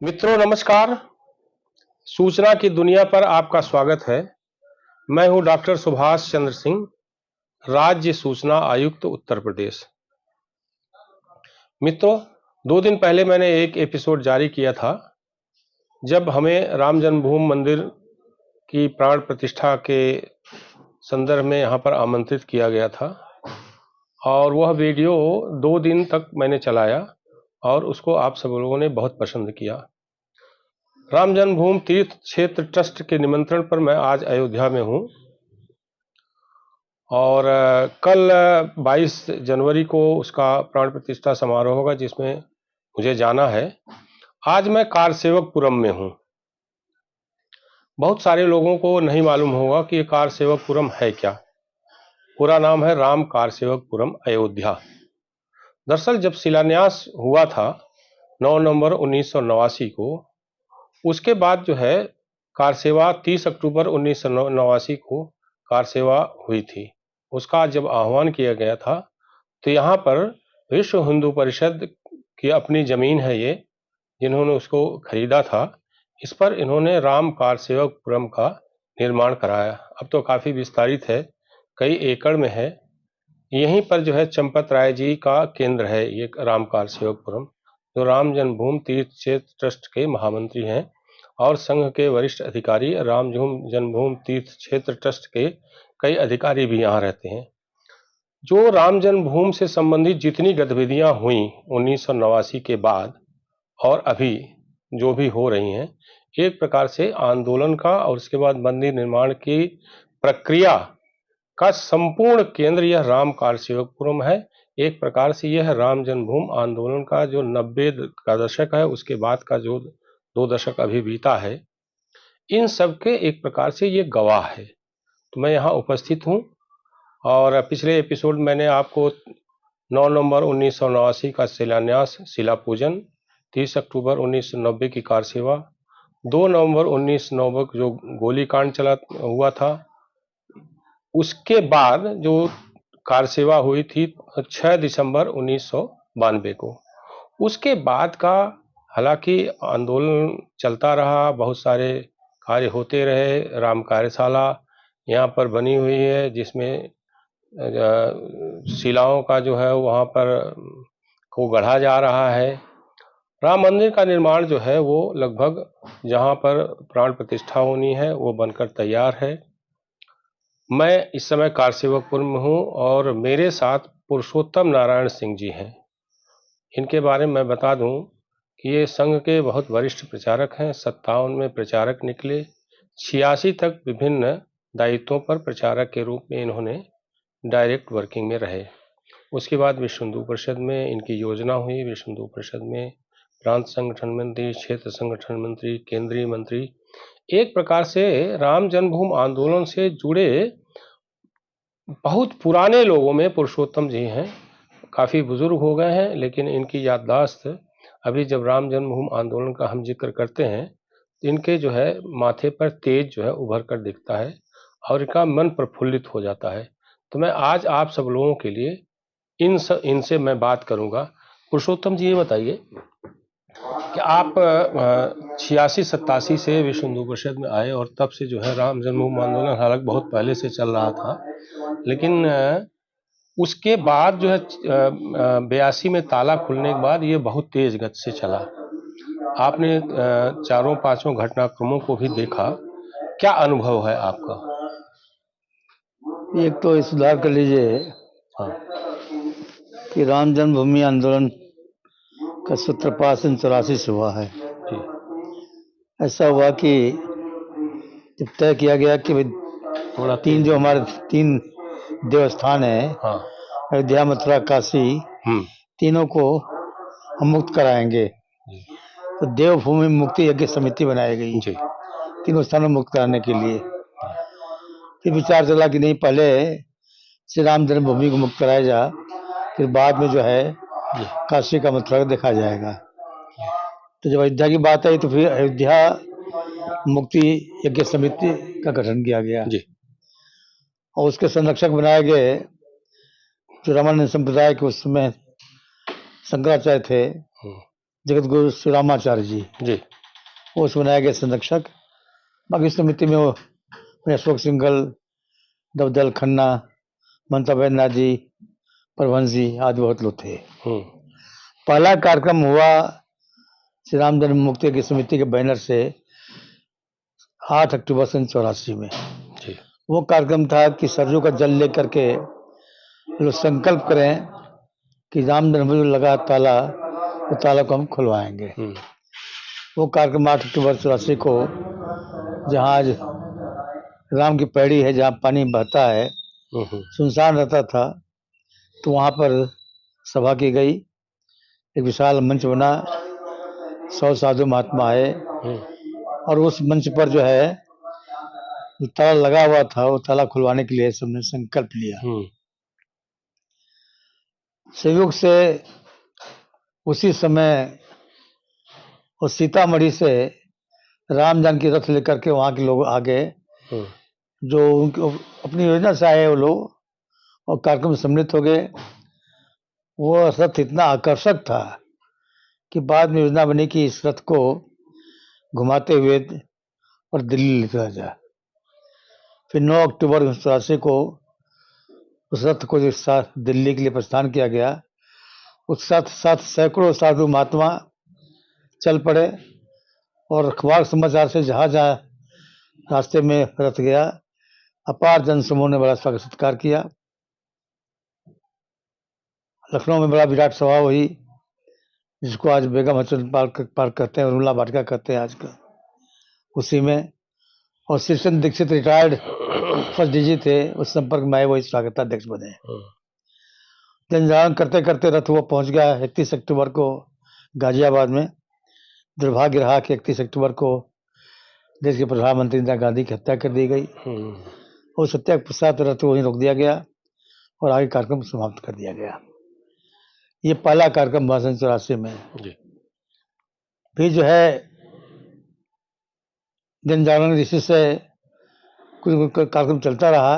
मित्रों नमस्कार। सूचना की दुनिया पर आपका स्वागत है। मैं हूं डॉक्टर सुभाष चंद्र सिंह, राज्य सूचना आयुक्त उत्तर प्रदेश। मित्रों, 2 दिन पहले मैंने एक एपिसोड जारी किया था जब हमें राम जन्मभूमि मंदिर की प्राण प्रतिष्ठा के संदर्भ में यहां पर आमंत्रित किया गया था और वह वीडियो 2 दिन तक मैंने चलाया और उसको आप सब लोगों ने बहुत पसंद किया। राम जन्मभूमि तीर्थ क्षेत्र ट्रस्ट के निमंत्रण पर मैं आज अयोध्या में हूं और कल 22 जनवरी को उसका प्राण प्रतिष्ठा समारोह होगा जिसमें मुझे जाना है। आज मैं कारसेवकपुरम में हूं। बहुत सारे लोगों को नहीं मालूम होगा कि ये कारसेवकपुरम है क्या। पूरा नाम है राम कारसेवकपुरम अयोध्या। दरअसल जब शिलान्यास हुआ था 9 नवंबर 1989 को, उसके बाद जो है कारसेवा 30 अक्टूबर 1989 को कारसेवा हुई थी। उसका जब आह्वान किया गया था तो यहाँ पर विश्व हिंदू परिषद की अपनी जमीन है ये, जिन्होंने उसको खरीदा था। इस पर इन्होंने राम कारसेवकपुरम का निर्माण कराया। अब तो काफी विस्तारित है, कई एकड़ में है। यहीं पर जो है चंपत राय जी का केंद्र है ये राम कारसेवकपुरम, जो राम जन्मभूमि तीर्थ क्षेत्र ट्रस्ट के महामंत्री हैं और संघ के वरिष्ठ अधिकारी। राम जन्मभूमि तीर्थ क्षेत्र ट्रस्ट के कई अधिकारी भी यहाँ रहते हैं। जो राम जन्मभूमि से संबंधित जितनी गतिविधियां हुई 1989 के बाद और अभी जो भी हो रही हैं, एक प्रकार से आंदोलन का और उसके बाद मंदिर निर्माण की प्रक्रिया का संपूर्ण केंद्र यह राम कारसेवकपुरम है। एक प्रकार से यह राम जन्मभूमि आंदोलन का जो 90 का दशक है, उसके बाद का जो 2 दशक अभी बीता है, इन सब के एक प्रकार से ये गवाह है। तो मैं यहाँ उपस्थित हूँ और पिछले एपिसोड मैंने आपको 9 नवंबर 1989 का शिलान्यास, शिला पूजन, 30 अक्टूबर 1990 की कारसेवा, 2 नवंबर 1990 को जो गोलीकांड चला हुआ था, उसके बाद जो कारसेवा हुई थी 6 दिसंबर 1992 को, उसके बाद का हालांकि आंदोलन चलता रहा, बहुत सारे कार्य होते रहे। राम कार्यशाला यहाँ पर बनी हुई है जिसमें शिलाओं का जो है वहाँ पर को गढ़ा जा रहा है। राम मंदिर का निर्माण जो है वो लगभग जहाँ पर प्राण प्रतिष्ठा होनी है वो बनकर तैयार है। मैं इस समय कारसेवकपुर में हूँ और मेरे साथ पुरुषोत्तम नारायण सिंह जी हैं। इनके बारे में मैं बता दूं कि ये संघ के बहुत वरिष्ठ प्रचारक हैं। 57 में प्रचारक निकले, 86 तक विभिन्न दायित्वों पर प्रचारक के रूप में इन्होंने डायरेक्ट वर्किंग में रहे। उसके बाद विश्व हिंदू परिषद में इनकी योजना हुई। विश्व हिंदू परिषद में प्रांत संगठन मंत्री, क्षेत्र संगठन मंत्री, केंद्रीय मंत्री। एक प्रकार से राम जन्मभूमि आंदोलन से जुड़े बहुत पुराने लोगों में पुरुषोत्तम जी हैं। काफ़ी बुजुर्ग हो गए हैं, लेकिन इनकी याददाश्त अभी जब राम जन्मभूमि आंदोलन का हम जिक्र करते हैं तो इनके जो है माथे पर तेज जो है उभर कर दिखता है और इनका मन प्रफुल्लित हो जाता है। तो मैं आज आप सब लोगों के लिए इनसे मैं बात करूंगा। पुरुषोत्तम जी, ये बताइए कि आप 86-87 से विश्व हिंदू परिषद में आए और तब से जो है राम जन्मभूमि आंदोलन हालांकि बहुत पहले से चल रहा था, लेकिन उसके बाद जो है 82 में ताला खुलने के बाद ये बहुत तेज गति से चला। आपने चारों पांचों घटनाक्रमों को भी देखा, क्या अनुभव है आपका? एक तो सुधार कर लीजिए कि राम जन्मभूमि आंदोलन का सूत्रपात 84 से हुआ है। ऐसा हुआ कि जब तय किया गया कि भाई जो हमारे 3 देवस्थान है, अयोध्या, मथुरा, काशी, तीनों को हम मुक्त कराएंगे। तो देवभूमि मुक्ति यज्ञ समिति बनाई गई तीनों स्थानों मुक्त कराने के लिए। फिर विचार चला कि नहीं, पहले श्री राम जन्मभूमि को मुक्त कराया जा, फिर बाद में जो है काशी का मथुरा देखा जाएगा। तो जब अयोध्या की बात आई तो फिर अयोध्या मुक्ति यज्ञ समिति का गठन किया गया और उसके संरक्षक बनाए गए जो रामानंद संप्रदाय के उस समय शंकराचार्य थे, जगत गुरु श्री रामाचार्य जी, जी। वो बनाया गया संरक्षक। बाकी समिति में वो अशोक सिंघल, दवदल खन्ना, ममता बैनर्जी जी, प्रभंस जी आदि बहुत लोग थे। पहला कार्यक्रम हुआ श्री राम जन्म मुक्ति की समिति के बैनर से 8 अक्टूबर 1984 में। जी। वो कार्यक्रम था कि सरयू का जल लेकर के लोग संकल्प करें कि राम जन्मभूमि लगा ताला, वो ताला को हम खुलवाएंगे। वो कार्यक्रम 8 अक्टूबर 1984 को, जहाँ आज राम की पैड़ी है, जहाँ पानी बहता है, सुनसान रहता था, तो वहाँ पर सभा की गई। एक विशाल मंच बना, 100 साधु महात्मा आए और उस मंच पर जो है जो ताला लगा हुआ था, वो ताला खुलवाने के लिए सबने संकल्प लिया। संयोग से उसी समय और सीतामढ़ी से राम जानकी रथ लेकर के वहाँ के लोग आ गए, जो उनको अपनी योजना से आए वो लोग, और कार्यक्रम में सम्मिलित हो गए। वो रथ इतना आकर्षक था कि बाद में योजना बनी कि इस रथ को घुमाते हुए और दिल्ली लेकर जाए। फिर 9 अक्टूबर 1984 को उस रथ को जो साथ दिल्ली के लिए प्रस्थान किया गया, उस साथ साथ सैकड़ों साधु महात्मा चल पड़े और अखबार समाचार से जहाँ जहाँ रास्ते में रथ गया, अपार जनसमूह ने बड़ा स्वागत सत्कार किया। लखनऊ में बड़ा विराट सभा हुई, जिसको आज बेगम हसन पार्क कहते हैं, उर्मिला वाटिका कहते हैं आजकल, उसी में। और शीर्षन दीक्षित रिटायर्ड फर्स्ट डीजी थे, उस संपर्क में आए, वही स्वागताध्यक्ष बने। जनजागरण करते करते रथ वो पहुंच गया 31 अक्टूबर को गाजियाबाद में। दुर्भाग्य रहा कि 31 अक्टूबर को देश के प्रधानमंत्री इंदिरा गांधी की हत्या कर दी गई। उस हत्या के पश्चात रथ वहीं रोक दिया गया और आगे कार्यक्रम समाप्त कर दिया गया। ये पहला कार्यक्रम 1984 में। फिर जो है जनजागरण इसी से कुछ कार्यक्रम चलता रहा।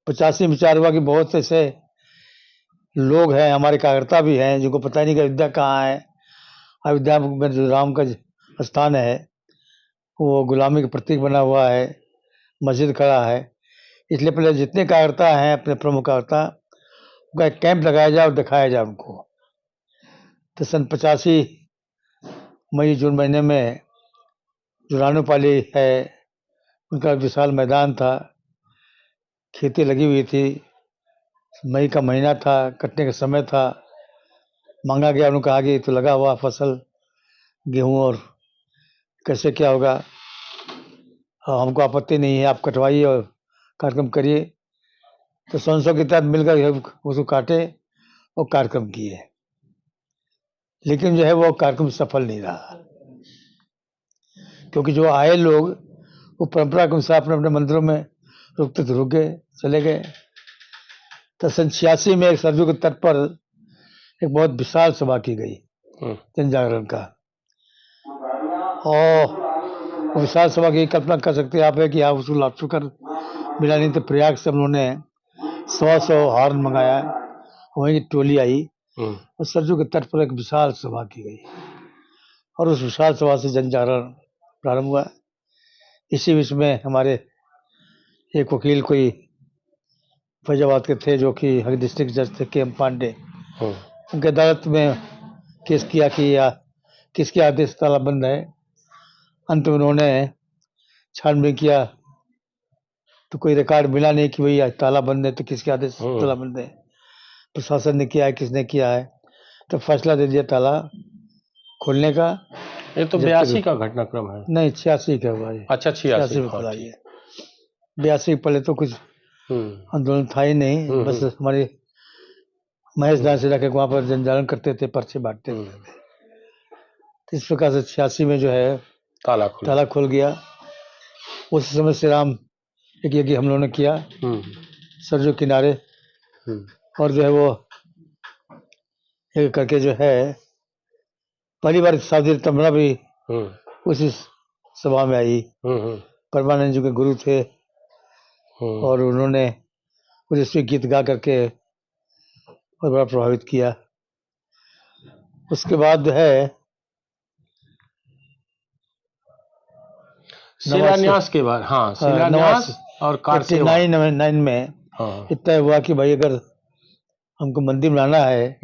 85 में विचार हुआ कि बहुत ऐसे लोग हैं, हमारे कार्यकर्ता भी हैं, जिनको पता ही नहीं कि अयोध्या कहाँ है। अयोध्या में जो राम का स्थान है, वो गुलामी का प्रतीक बना हुआ है, मस्जिद खड़ा है, इसलिए पहले जितने कार्यकर्ता हैं, अपने प्रमुख कार्यकर्ता, उनका एक कैंप लगाया जाए और दिखाया जाए उनको। तो सन 85 मई जून महीने में जो रानोपाली है, उनका विशाल मैदान था, खेती लगी हुई थी, मई का महीना था, कटने का समय था। मांगा गया, उन्होंने कहा कि तो लगा हुआ फसल गेहूं और कैसे क्या होगा, हमको आपत्ति नहीं है, आप कटवाइए और कार्यक्रम करिए। तो 100 के तहत मिलकर उसको काटे और कार्यक्रम किए, लेकिन जो है वो कार्यक्रम सफल नहीं रहा, क्योंकि जो आए लोग वो परंपरा के अनुसार अपने अपने मंदिरों में रुकते थे, रुक गए, चले गए। तो सन 86 में एक सरयू के तट पर एक बहुत विशाल सभा की गई जनजागरण का, और विशाल सभा की कल्पना कर सकते हैं आप है कि आप उसको लाउडस्पीकर मिला नहीं, तो प्रयाग से हम लोगों ने 100 हॉर्न मंगाया, वहीं की टोली आई और सरयू के तट पर एक विशाल सभा की गई, और उस विशाल सभा से जनजागरण प्रारंभ हुआ। इसी बीच में हमारे एक वकील कोई फैजाबाद के थे, जो कि हर डिस्ट्रिक्ट जज थे, के.एम. पांडे, उनके अदालत में केस किया कि या किसके आदेश ताला बंद है। अंत में उन्होंने छानबीन किया तो कोई रिकॉर्ड मिला नहीं कि भैया ताला बंद है, तो किसके आदेश ताला बंद है, प्रशासन ने किया है, किसने किया है। तो फैसला दे दिया ताला खोलने का। ये तो 82 का घटनाक्रम है। नहीं, 86 का हुआ है। अच्छा, 86 में खुला है। 82 पहले तो कुछ आंदोलन था ही नहीं, बस हमारे महेश दास से रखे वहाँ पर जनजागरण करते थे, पर्चे बांटते थे। तो इस प्रकार से 86 में जो है ताला खुल गया। उस समय से राम एक यज्ञ हम लोगों ने किया सरयू किनारे, और जो है वो एक करके जो है पहली बार साधु तमरा भी उसी सभा में आई। परमानंद जी के गुरु थे, और उन्होंने उस गीत गा करके और बड़ा प्रभावित किया। उसके बाद जो है शिलान्यास के बाद, हाँ, शिलान्यास और कार सेवा। 89 में हाँ। इतना हुआ कि भाई अगर हमको मंदिर बनाना है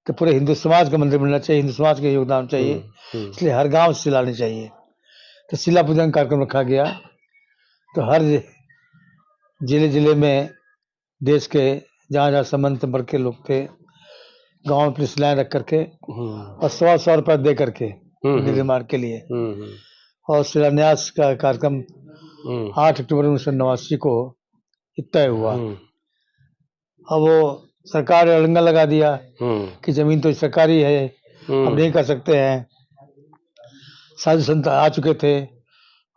तो पूरे हिंदू समाज का मंदिर बनना चाहिए, हिंदू समाज का योगदान चाहिए, इसलिए हर गांव से शिला लेनी चाहिए। तो शिला पूजन कार्यक्रम रखा गया। तो हर जिले जिले में देश के जहाँ जहाँ संबंध संपर्क के लोग थे, गांव में अपनी शिलाएं रख करके और 100 रुपये दे करके मंदिर निर्माण के लिए। और शिलान्यास का कार्यक्रम 8 अक्टूबर 1989 को तय हुआ। अब वो सरकार ने अड़ंगा लगा दिया कि जमीन तो सरकारी है, अब नहीं कर सकते हैं। साधु संत आ चुके थे।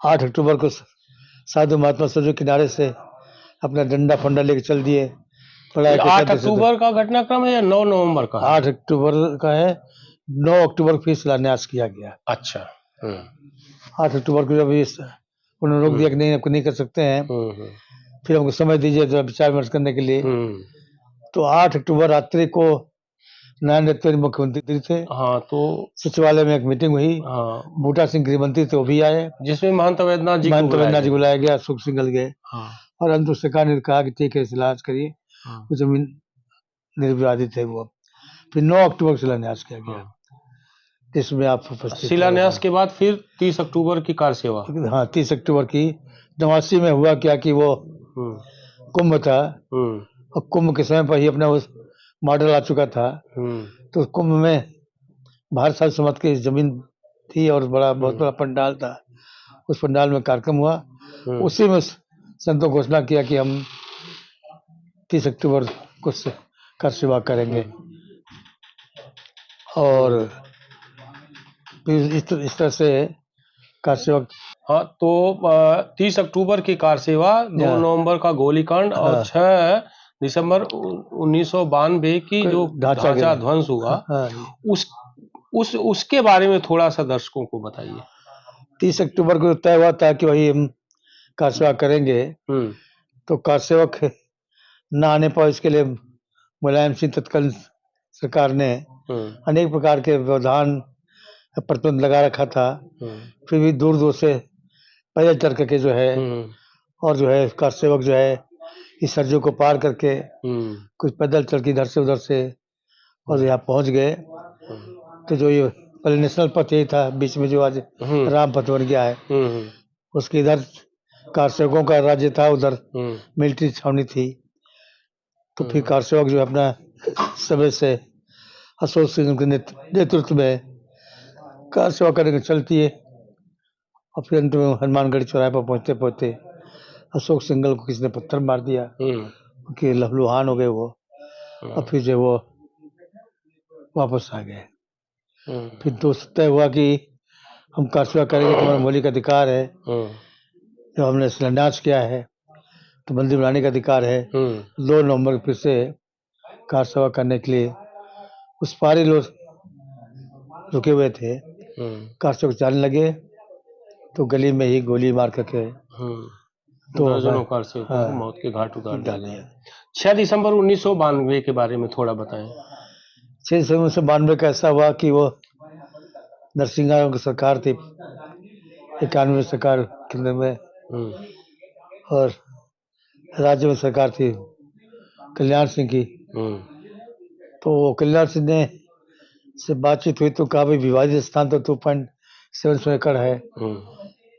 8 अक्टूबर को साधु महात्मा सरजू किनारे से अपना डंडा फंडा लेके चल दिए। 8 अक्टूबर का घटनाक्रम है या 9 नवंबर का? 8 अक्टूबर का है। 9 अक्टूबर फिर शिलान्यास किया गया। अच्छा। 8 अक्टूबर को जब उन्होंने रोक दिया कि नहीं, आपको नहीं कर सकते हैं, फिर हमको समय दीजिए जरा विचार विमर्श करने के लिए। तो 8 अक्टूबर रात्रि को नारायण दत्त मुख्यमंत्री थे। हाँ, तो सचिवालय में एक मीटिंग हुई। हाँ, बूटा सिंह गृह मंत्री थे, वो भी आए, जिसमें महंत अवैधनाथ जी बुलाया गया, सुख सिंघल गए। हाँ। और अंत में सरकार ने कहा कि ठीक है, इलाज करिए। वो जमीन निर्विवादित है वो। फिर 9 अक्टूबर शिलान्यास किया गया। इसमें आप उपस्थित। शिलान्यास के बाद फिर 30 अक्टूबर की कार सेवा। हाँ, 30 अक्टूबर की 89 में हुआ क्या कि वो कुंभ था, और कुंभ के समय पर ही अपना उस मॉडल आ चुका था। तो कुंभ में भारत साल समाज की जमीन थी और बहुत बड़ा पंडाल था। उस पंडाल में कार्यक्रम हुआ। उसी में संतों घोषणा किया कि हम 30 अक्टूबर को कार सेवा करेंगे। और फिर इस तरह से कार सेवा। हाँ, तो 30 अक्टूबर की कार सेवा, 2 नवंबर का गोलीकांड और 6 दिसंबर 1992 की जो ढांचा ध्वंस हुआ, उसके बारे में थोड़ा सा दर्शकों को बताइए। 30 अक्टूबर को तय हुआ था कि वही हम कार सेवा करेंगे। तो कार सेवक न आने पर इसके लिए मुलायम सिंह तत्कालीन सरकार ने अनेक प्रकार के व्यवधान प्रतिबंध लगा रखा था। फिर भी दूर दूर से पैदल चल करके जो है, और जो है कार सेवक जो है इस सरजू को पार करके कुछ पैदल चल के इधर से उधर से और यहाँ पहुंच गए। तो जो ये पहले नेशनल पथ यही था, बीच में जो आज राम पथ बन गया है, उसके इधर कार सेवकों का राज्य था, उधर मिलिट्री छावनी थी। तो फिर कार सेवक जो अपना समय से अशोक सिंह के नेतृत्व में कार सेवा करके चलती है। और फिर अंत में हनुमानगढ़ चौराहे पर पहुंचते पहुंचते अशोक सिंघल को किसी ने पत्थर मार दिया कि लहलुहान हो गए वो। और फिर जो वो वापस आ गए। फिर दोस्त तय हुआ कि हम कार सेवा करेंगे, हमारा मौलिक अधिकार है, जो हमने शिलान्यास किया है, तो मंदिर बनाने का अधिकार है। 2 नवंबर फिर से कार सेवा करने के लिए उस पारी लोग रुके हुए थे। कार सेवक जाने लगे तो गली में ही गोली मार करके तो दर्जनों कार सेवकों को मौत के घाट उतार डाले। 6 दिसंबर 1992 के बारे में थोड़ा बताएं। 6 दिसंबर 1992 का ऐसा हुआ कि वो नरसिंह की सरकार थी, 91 सरकार केंद्र में, और राज्य में सरकार थी कल्याण सिंह की। तो कल्याण सिंह ने से बातचीत हुई तो कहा भाई विवादित स्थान तो 2.7 एकड़ है,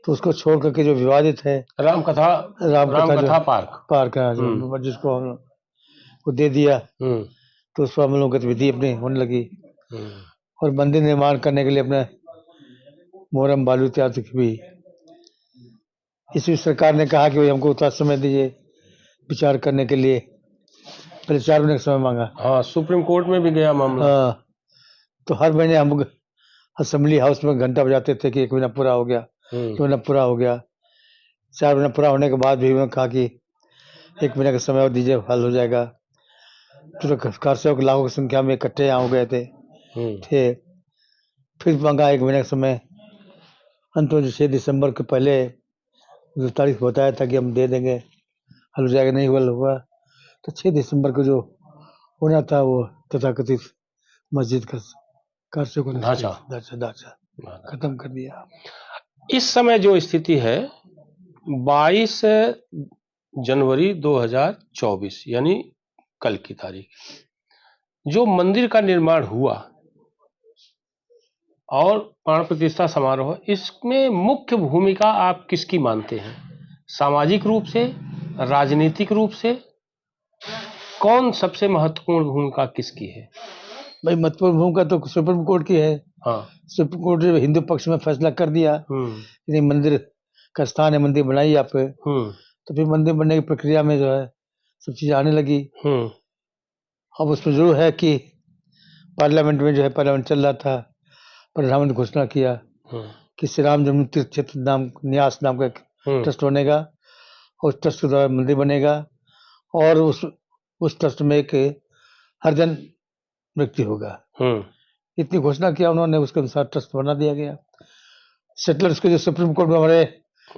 तो उसको छोड़ करके जो विवादित है रामकथा पार्क है, जिसको हम को दे दिया। तो उस पर हम लोग गतिविधि अपनी होने लगी। और मंदिर निर्माण करने के लिए अपने मोहरम बालू इत्यादि भी। इसी सरकार ने कहा कि भाई हमको उतना समय दीजिए विचार करने के लिए। पहले 4 महीने का समय मांगा। हाँ, सुप्रीम कोर्ट में भी गया मामला। हाँ, तो हर महीने हम असेंबली हाउस में घंटा बजाते थे कि 1 महीना पूरा हो गया, 2 महीना पूरा हो गया। 4 महीना पूरा होने के बाद भी उन्होंने कहा कि 1 महीने का समय और दीजिए, हल हो जाएगा। तो कार सेवक लाखों की संख्या में इकट्ठे यहाँ हो गए थे। फिर मांगा 1 महीने का समय। अंत में 6 दिसंबर के पहले जो तारीख बताया था कि हम दे देंगे, हल हो जाएगा, नहीं हुआ। तो 6 दिसंबर को जो होना था वो तथाकथित मस्जिद का कारसेवकों ने ढांचा ढांचा खत्म कर दिया। इस समय जो स्थिति है 22 जनवरी 2024 यानी कल की तारीख, जो मंदिर का निर्माण हुआ और प्राण प्रतिष्ठा समारोह, इसमें मुख्य भूमिका आप किसकी मानते हैं? सामाजिक रूप से, राजनीतिक रूप से, कौन सबसे महत्वपूर्ण भूमिका किसकी है? भाई महत्वपूर्ण भूमिका तो सुप्रीम कोर्ट की है। हाँ। सुप्रीम कोर्ट ने हिंदू पक्ष में फैसला कर दिया कि मंदिर का स्थान है, मंदिर बनाइए आप। तो फिर मंदिर बनने की प्रक्रिया में जो है सब चीजें आने लगी। अब उसमें जरूर है कि पार्लियामेंट में जो है, पार्लियामेंट चल रहा था, प्रधानमंत्री ने घोषणा किया कि श्री राम जन्म तीर्थ क्षेत्र नाम न्यास नाम का ट्रस्ट बनेगा और उस ट्रस्ट के द्वारा मंदिर बनेगा और उस ट्रस्ट में एक हरिजन व्यक्ति होगा। इतनी घोषणा किया उन्होंने, उसके अनुसार ट्रस्ट बना दिया गया। सेटलर्स के जो सुप्रीम कोर्ट में हमारे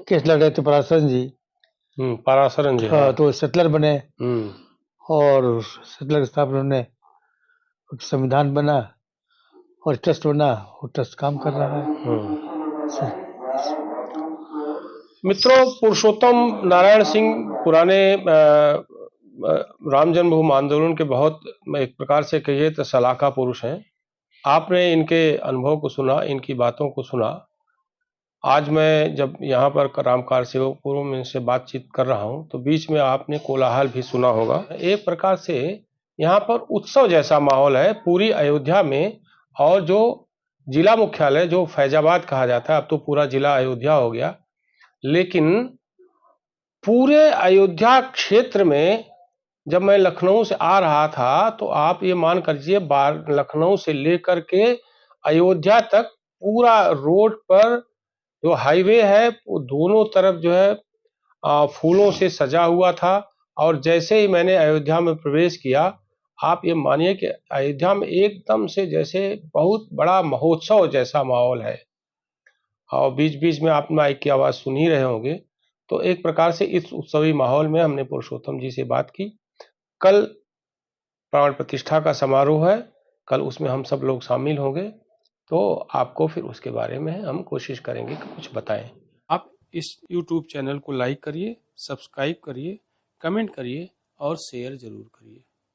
केस लड़ रहे थे पराशरन जी, हाँ, तो सेटलर बने और सेटलर के साथ उन्होंने संविधान बना और ट्रस्ट बना, वो ट्रस्ट काम कर रहा है। मित्रों, पुरुषोत्तम नारायण सिंह पुराने राम जन्मभूमि आंदोलन के बहुत, एक प्रकार से कहिए तो सलाहकार पुरुष हैं। आपने इनके अनुभव को सुना, इनकी बातों को सुना। आज मैं जब यहाँ पर राम कारसेवक में इनसे बातचीत कर रहा हूँ तो बीच में आपने कोलाहल भी सुना होगा। एक प्रकार से यहाँ पर उत्सव जैसा माहौल है पूरी अयोध्या में, और जो जिला मुख्यालय जो फैजाबाद कहा जाता है, अब तो पूरा जिला अयोध्या हो गया, लेकिन पूरे अयोध्या क्षेत्र में जब मैं लखनऊ से आ रहा था तो आप ये मान करिए लखनऊ से लेकर के अयोध्या तक पूरा रोड पर जो हाईवे है वो दोनों तरफ जो है फूलों से सजा हुआ था। और जैसे ही मैंने अयोध्या में प्रवेश किया, आप ये मानिए कि अयोध्या में एकदम से जैसे बहुत बड़ा महोत्सव जैसा माहौल है। और बीच बीच में आप माइक की आवाज सुन ही रहे होंगे। तो एक प्रकार से इस उत्सवी माहौल में हमने पुरुषोत्तम जी से बात की। कल प्राण प्रतिष्ठा का समारोह है, कल उसमें हम सब लोग शामिल होंगे, तो आपको फिर उसके बारे में हम कोशिश करेंगे कि कुछ बताएं। आप इस YouTube चैनल को लाइक करिए, सब्सक्राइब करिए, कमेंट करिए और शेयर जरूर करिए।